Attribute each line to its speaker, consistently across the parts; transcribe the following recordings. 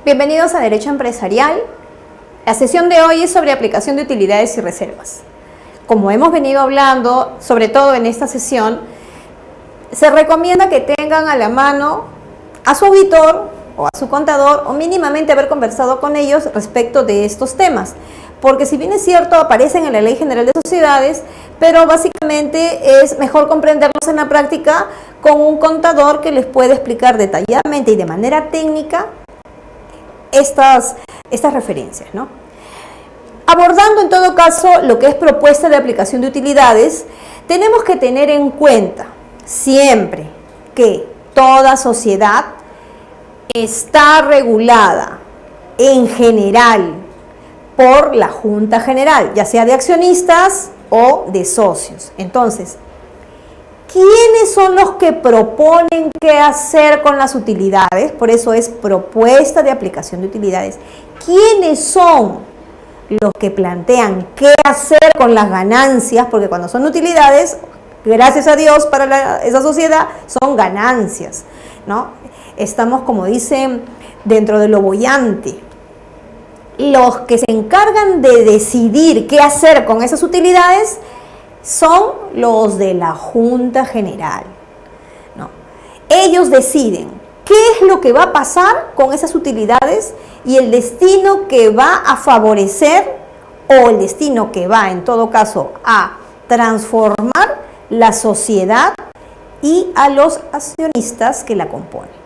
Speaker 1: Bienvenidos a Derecho Empresarial. La sesión de hoy es sobre aplicación de utilidades y reservas. Como hemos venido hablando, sobre todo en esta sesión, se recomienda que tengan a la mano a su auditor o a su contador o mínimamente haber conversado con ellos respecto de estos temas. Porque si bien es cierto, aparecen en la Ley General de Sociedades, pero básicamente es mejor comprenderlos en la práctica con un contador que les puede explicar detalladamente y de manera técnica estas referencias, ¿no? Abordando en todo caso lo que es propuesta de aplicación de utilidades, tenemos que tener en cuenta siempre que toda sociedad está regulada en general por la Junta General, ya sea de accionistas o de socios. Entonces, ¿quiénes son los que proponen qué hacer con las utilidades? Por eso es propuesta de aplicación de utilidades. ¿Quiénes son los que plantean qué hacer con las ganancias? Porque cuando son utilidades, gracias a Dios para esa sociedad, son ganancias, ¿no? Estamos, como dicen, dentro de lo boyante. Los que se encargan de decidir qué hacer con esas utilidades son los de la Junta General, ¿no? Ellos deciden qué es lo que va a pasar con esas utilidades y el destino que va a favorecer o el destino que va, en todo caso, a transformar la sociedad y a los accionistas que la componen.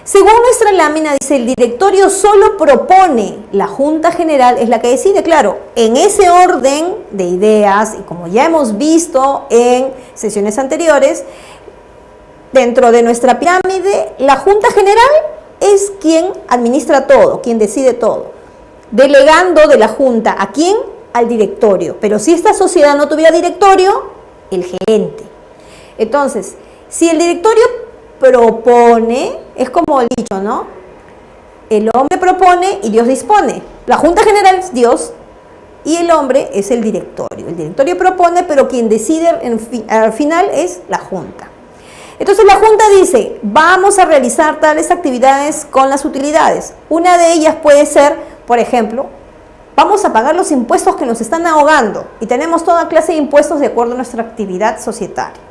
Speaker 1: Según nuestra lámina, dice, el directorio solo propone, la Junta General es la que decide, claro, en ese orden de ideas, y como ya hemos visto en sesiones anteriores, dentro de nuestra pirámide, la Junta General es quien administra todo, quien decide todo, delegando de la Junta, ¿a quién? Al directorio. Pero si esta sociedad no tuviera directorio, el gerente. Entonces, si el directorio propone, es como el dicho, ¿no? El hombre propone y Dios dispone. La Junta General es Dios y el hombre es el directorio. El directorio propone, pero quien decide al final es la Junta. Entonces la Junta dice, vamos a realizar tales actividades con las utilidades. Una de ellas puede ser, por ejemplo, vamos a pagar los impuestos que nos están ahogando y tenemos toda clase de impuestos de acuerdo a nuestra actividad societaria.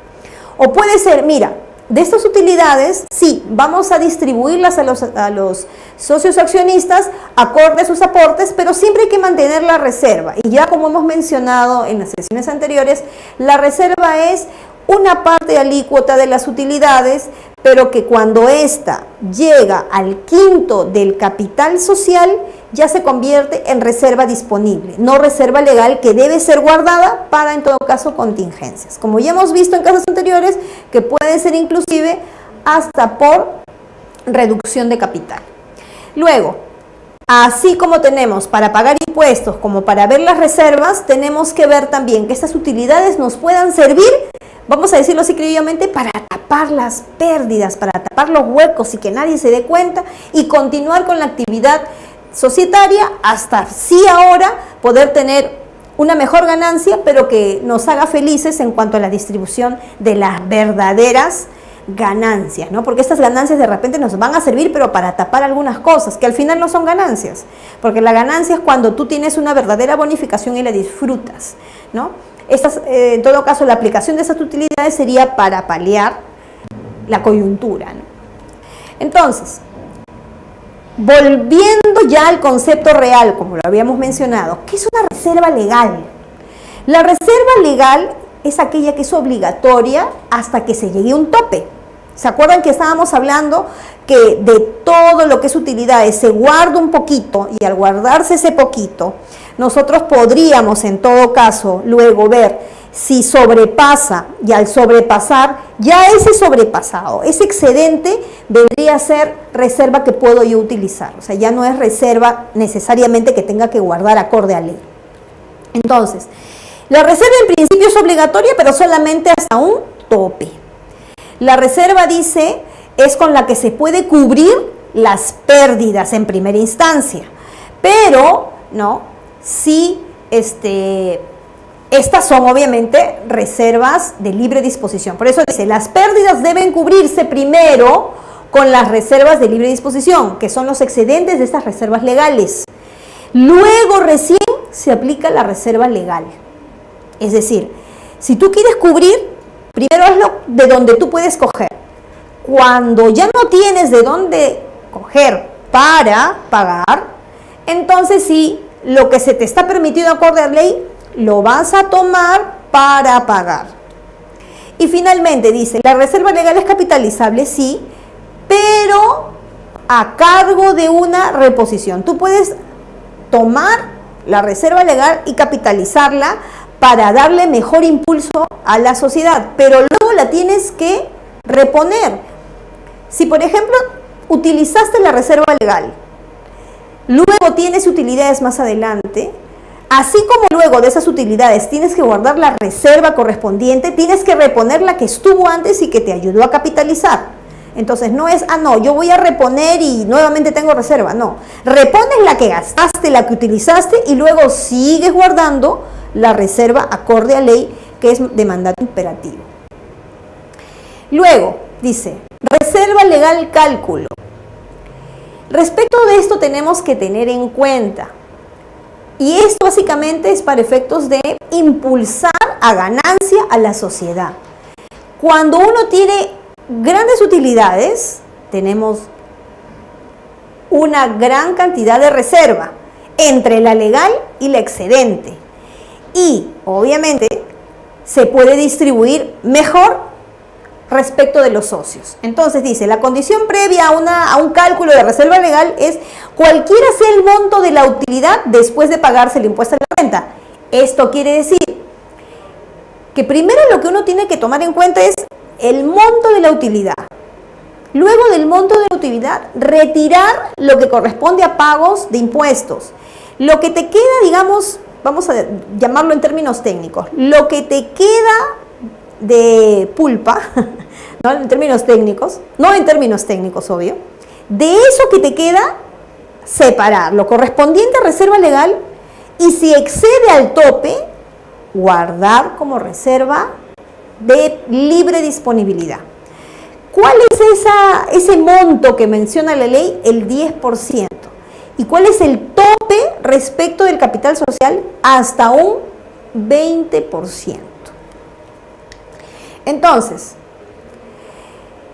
Speaker 1: O puede ser, mira, de estas utilidades, sí, vamos a distribuirlas a los socios accionistas acorde a sus aportes, pero siempre hay que mantener la reserva. Y ya como hemos mencionado en las sesiones anteriores, la reserva es una parte alícuota de las utilidades, pero que cuando ésta llega al quinto del capital social, ya se convierte en reserva disponible, no reserva legal que debe ser guardada para, en todo caso, contingencias. Como ya hemos visto en casos anteriores, que puede ser inclusive hasta por reducción de capital. Luego, así como tenemos para pagar impuestos como para ver las reservas, tenemos que ver también que estas utilidades nos puedan servir, vamos a decirlo así criollamente, para tapar las pérdidas, para tapar los huecos y que nadie se dé cuenta y continuar con la actividad societaria hasta sí ahora poder tener una mejor ganancia, pero que nos haga felices en cuanto a la distribución de las verdaderas ganancias, ¿no? Porque estas ganancias de repente nos van a servir, pero para tapar algunas cosas, que al final no son ganancias, porque la ganancia es cuando tú tienes una verdadera bonificación y la disfrutas, ¿no? En todo caso, la aplicación de esas utilidades sería para paliar la coyuntura, ¿no? Entonces, volviendo ya al concepto real, como lo habíamos mencionado, ¿qué es una reserva legal? La reserva legal es aquella que es obligatoria hasta que se llegue a un tope. ¿Se acuerdan que estábamos hablando que de todo lo que es utilidades se guarda un poquito y al guardarse ese poquito, nosotros podríamos en todo caso luego ver si sobrepasa y al sobrepasar, ya ese sobrepasado, ese excedente vendría a ser reserva que puedo yo utilizar. O sea, ya no es reserva necesariamente que tenga que guardar acorde a ley. Entonces, la reserva en principio es obligatoria, pero solamente hasta un tope. La reserva, dice, es con la que se puede cubrir las pérdidas en primera instancia, pero, ¿no? Si estas son obviamente reservas de libre disposición. Por eso dice, las pérdidas deben cubrirse primero con las reservas de libre disposición, que son los excedentes de estas reservas legales. Luego recién se aplica la reserva legal. Es decir, si tú quieres cubrir, primero hazlo de donde tú puedes coger. Cuando ya no tienes de dónde coger para pagar, entonces sí, lo que se te está permitido acorde a ley, lo vas a tomar para pagar. Y finalmente dice, la reserva legal es capitalizable, sí, pero a cargo de una reposición. Tú puedes tomar la reserva legal y capitalizarla para darle mejor impulso a la sociedad, pero luego la tienes que reponer. Si, por ejemplo, utilizaste la reserva legal, luego tienes utilidades más adelante, así como luego de esas utilidades tienes que guardar la reserva correspondiente, tienes que reponer la que estuvo antes y que te ayudó a capitalizar. Entonces no es, no, yo voy a reponer y nuevamente tengo reserva. No, repones la que gastaste, la que utilizaste y luego sigues guardando la reserva acorde a ley, que es de mandato imperativo. Luego, dice, reserva legal cálculo. Respecto de esto tenemos que tener en cuenta, y esto básicamente es para efectos de impulsar a ganancia a la sociedad. Cuando uno tiene grandes utilidades, tenemos una gran cantidad de reserva entre la legal y la excedente. Y obviamente se puede distribuir mejor respecto de los socios. Entonces dice, la condición previa a un cálculo de reserva legal es cualquiera sea el monto de la utilidad después de pagarse el impuesto a la renta. Esto quiere decir que primero lo que uno tiene que tomar en cuenta es el monto de la utilidad. Luego del monto de la utilidad, retirar lo que corresponde a pagos de impuestos. Lo que te queda, digamos, vamos a llamarlo en términos técnicos, lo que te queda de pulpa, ¿no? En términos técnicos, no en términos técnicos, obvio, de eso que te queda, separar lo correspondiente a reserva legal y si excede al tope, guardar como reserva de libre disponibilidad. ¿Cuál es ese monto que menciona la ley? El 10%. ¿Y cuál es el tope respecto del capital social? Hasta un 20%. Entonces,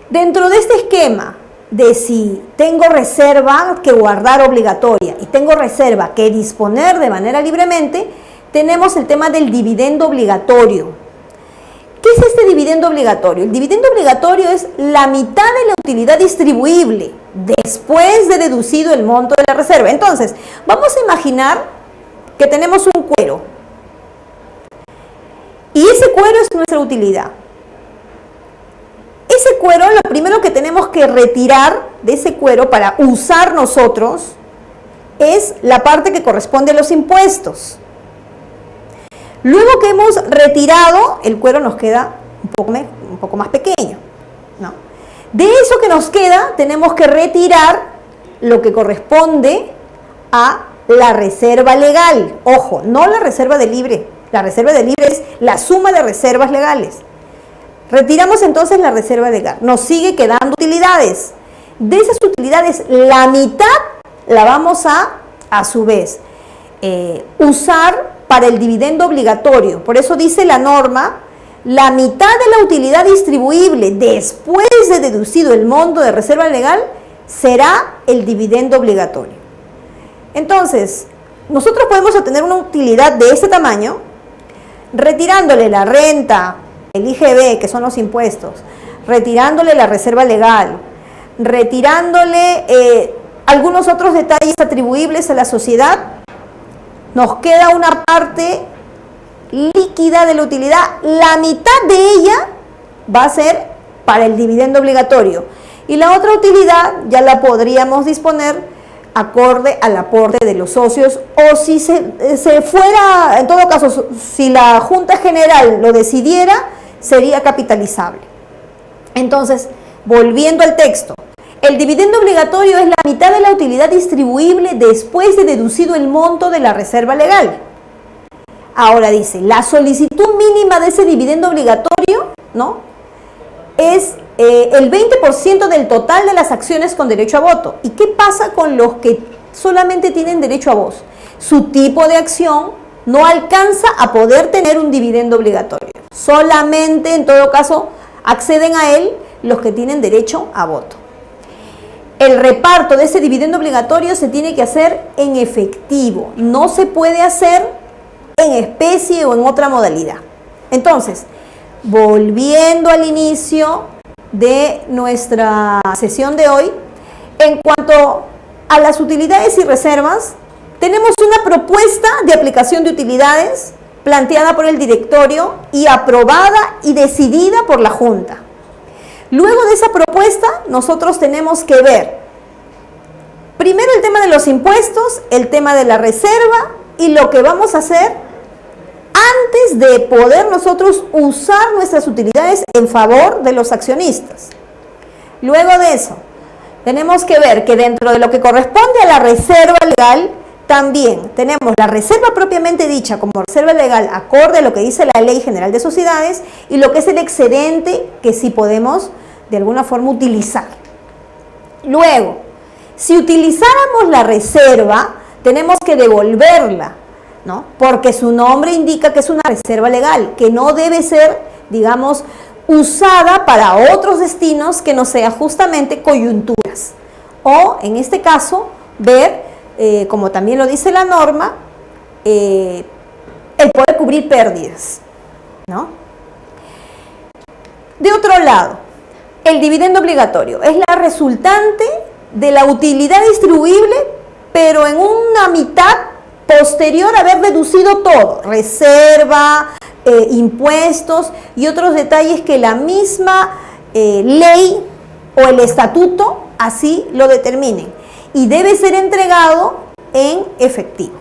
Speaker 1: dentro de este esquema de si tengo reserva que guardar obligatoria y tengo reserva que disponer de manera libremente, tenemos el tema del dividendo obligatorio. ¿Qué es este dividendo obligatorio? El dividendo obligatorio es la mitad de la utilidad distribuible después de deducido el monto de la reserva. Entonces, vamos a imaginar que tenemos un cuero y ese cuero es nuestra utilidad. Ese cuero, lo primero que tenemos que retirar de ese cuero para usar nosotros es la parte que corresponde a los impuestos. Luego que hemos retirado, el cuero nos queda un poco más pequeño, ¿no? De eso que nos queda, tenemos que retirar lo que corresponde a la reserva legal. Ojo, no la reserva de libre. La reserva de libre es la suma de reservas legales. Retiramos entonces la reserva legal. Nos sigue quedando utilidades. De esas utilidades, la mitad la vamos a su vez, usar para el dividendo obligatorio. Por eso dice la norma, la mitad de la utilidad distribuible después de deducido el monto de reserva legal será el dividendo obligatorio. Entonces, nosotros podemos obtener una utilidad de este tamaño retirándole la renta, el IGB, que son los impuestos, retirándole la reserva legal, retirándole algunos otros detalles atribuibles a la sociedad. Nos queda una parte líquida de la utilidad, la mitad de ella va a ser para el dividendo obligatorio y la otra utilidad ya la podríamos disponer acorde al aporte de los socios o si se fuera, en todo caso, si la Junta General lo decidiera, sería capitalizable. Entonces, volviendo al texto, el dividendo obligatorio es la mitad de la utilidad distribuible después de deducido el monto de la reserva legal. Ahora dice, la solicitud mínima de ese dividendo obligatorio, ¿no?, es el 20% del total de las acciones con derecho a voto. ¿Y qué pasa con los que solamente tienen derecho a voz? Su tipo de acción no alcanza a poder tener un dividendo obligatorio. Solamente, en todo caso, acceden a él los que tienen derecho a voto. El reparto de ese dividendo obligatorio se tiene que hacer en efectivo, no se puede hacer en especie o en otra modalidad. Entonces, volviendo al inicio de nuestra sesión de hoy, en cuanto a las utilidades y reservas, tenemos una propuesta de aplicación de utilidades planteada por el directorio y aprobada y decidida por la Junta. Luego de esa propuesta, nosotros tenemos que ver primero el tema de los impuestos, el tema de la reserva y lo que vamos a hacer antes de poder nosotros usar nuestras utilidades en favor de los accionistas. Luego de eso, tenemos que ver que dentro de lo que corresponde a la reserva legal, también tenemos la reserva propiamente dicha como reserva legal acorde a lo que dice la Ley General de Sociedades y lo que es el excedente que sí podemos de alguna forma utilizar. Luego, si utilizáramos la reserva, tenemos que devolverla, ¿no? Porque su nombre indica que es una reserva legal, que no debe ser, digamos, usada para otros destinos que no sea justamente coyunturas. O, en este caso, ver, como también lo dice la norma, el poder cubrir pérdidas, ¿no? De otro lado, el dividendo obligatorio es la resultante de la utilidad distribuible, pero en una mitad posterior a haber reducido todo, reserva, impuestos y otros detalles que la misma ley o el estatuto así lo determinen. Y debe ser entregado en efectivo.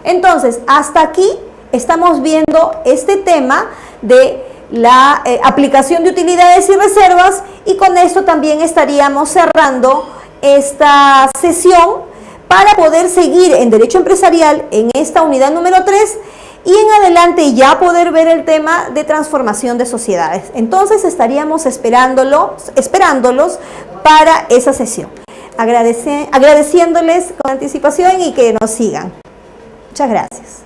Speaker 1: Entonces, hasta aquí estamos viendo este tema de la aplicación de utilidades y reservas y con esto también estaríamos cerrando esta sesión para poder seguir en Derecho Empresarial en esta unidad número 3 y en adelante ya poder ver el tema de transformación de sociedades. Entonces estaríamos esperándolos para esa sesión. Agradeciéndoles con anticipación y que nos sigan. Muchas gracias.